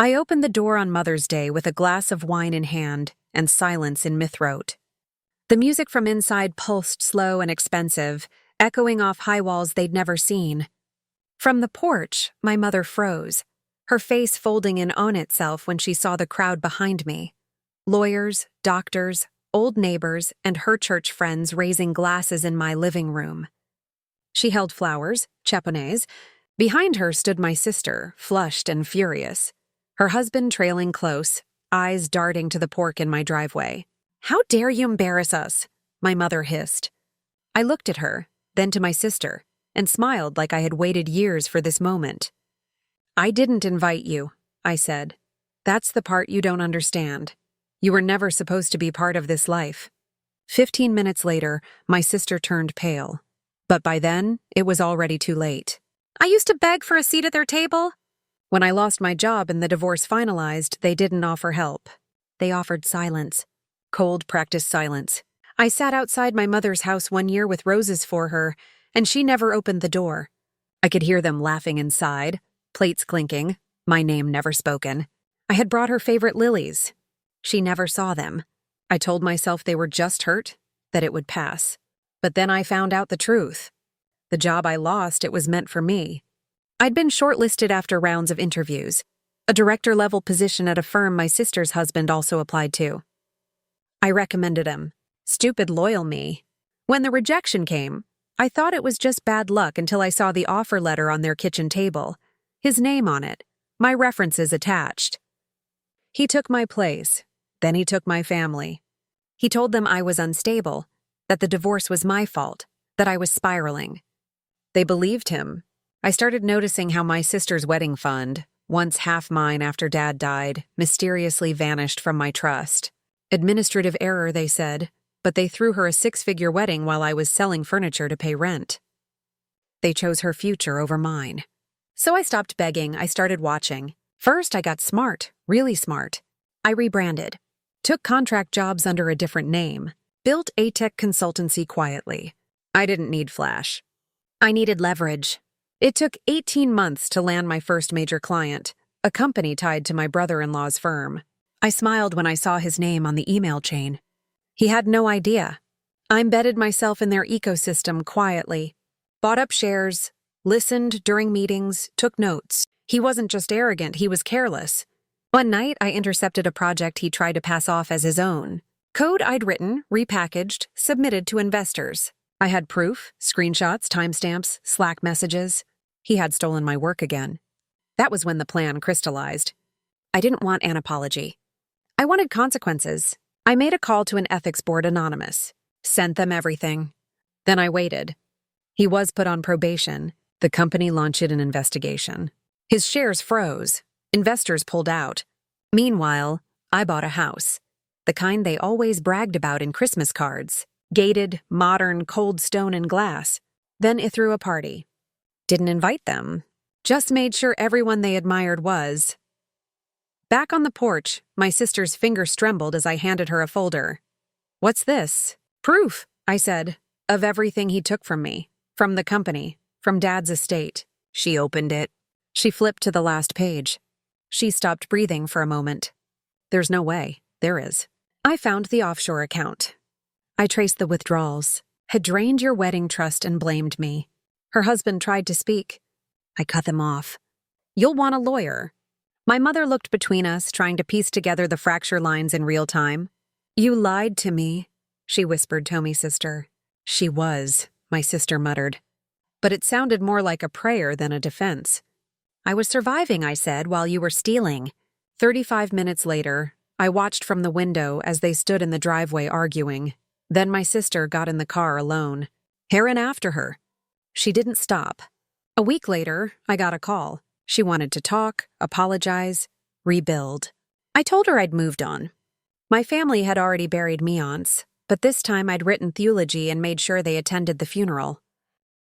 I opened the door on Mother's Day with a glass of wine in hand and silence in my throat. The music from inside pulsed slow and expensive, echoing off high walls they'd never seen. From the porch, my mother froze, her face folding in on itself when she saw the crowd behind me. Lawyers, doctors, old neighbors, and her church friends raising glasses in my living room. She held flowers, chaponets. Behind her stood my sister, flushed and furious, her husband trailing close, eyes darting to the pork in my driveway. "How dare you embarrass us?" my mother hissed. I looked at her, then to my sister, and smiled like I had waited years for this moment. "I didn't invite you," I said. "That's the part you don't understand. You were never supposed to be part of this life." 15 minutes later, my sister turned pale. But by then, it was already too late. "I used to beg for a seat at their table." When I lost my job and the divorce finalized, they didn't offer help. They offered silence. Cold, practiced silence. I sat outside my mother's house one year with roses for her, and she never opened the door. I could hear them laughing inside, plates clinking, my name never spoken. I had brought her favorite lilies. She never saw them. I told myself they were just hurt, that it would pass. But then I found out the truth. The job I lost, it was meant for me. I'd been shortlisted after rounds of interviews, a director-level position at a firm my sister's husband also applied to. I recommended him. Stupid, loyal me. When the rejection came, I thought it was just bad luck until I saw the offer letter on their kitchen table, his name on it, my references attached. He took my place, then he took my family. He told them I was unstable, that the divorce was my fault, that I was spiraling. They believed him. I started noticing how my sister's wedding fund, once half mine after Dad died, mysteriously vanished from my trust. Administrative error, they said, but they threw her a 6-figure wedding while I was selling furniture to pay rent. They chose her future over mine. So I stopped begging, I started watching. First, I got smart, really smart. I rebranded, took contract jobs under a different name, built a tech consultancy quietly. I didn't need flash. I needed leverage. It took 18 months to land my first major client, a company tied to my brother-in-law's firm. I smiled when I saw his name on the email chain. He had no idea. I embedded myself in their ecosystem quietly, bought up shares, listened during meetings, took notes. He wasn't just arrogant, he was careless. One night, I intercepted a project he tried to pass off as his own. Code I'd written, repackaged, submitted to investors. I had proof, screenshots, timestamps, Slack messages. He had stolen my work again. That was when the plan crystallized. I didn't want an apology. I wanted consequences. I made a call to an ethics board anonymous, sent them everything. Then I waited. He was put on probation. The company launched an investigation. His shares froze. Investors pulled out. Meanwhile, I bought a house, the kind they always bragged about in Christmas cards. Gated, modern, cold stone and glass. Then I threw a party. Didn't invite them. Just made sure everyone they admired was. Back on the porch, my sister's fingers trembled as I handed her a folder. "What's this?" "Proof," I said, "of everything he took from me, from the company, from Dad's estate." She opened it. She flipped to the last page. She stopped breathing for a moment. "There's no way. There is." I found the offshore account. I traced the withdrawals, had drained your wedding trust and blamed me. Her husband tried to speak. I cut them off. "You'll want a lawyer." My mother looked between us, trying to piece together the fracture lines in real time. "You lied to me," she whispered to my sister. "She was," my sister muttered. But it sounded more like a prayer than a defense. "I was surviving," I said, "while you were stealing." 35 minutes later, I watched from the window as they stood in the driveway arguing. Then my sister got in the car alone. Heron after her. She didn't stop. A week later, I got a call. She wanted to talk, apologize, rebuild. I told her I'd moved on. My family had already buried me once, but this time I'd written theology and made sure they attended the funeral.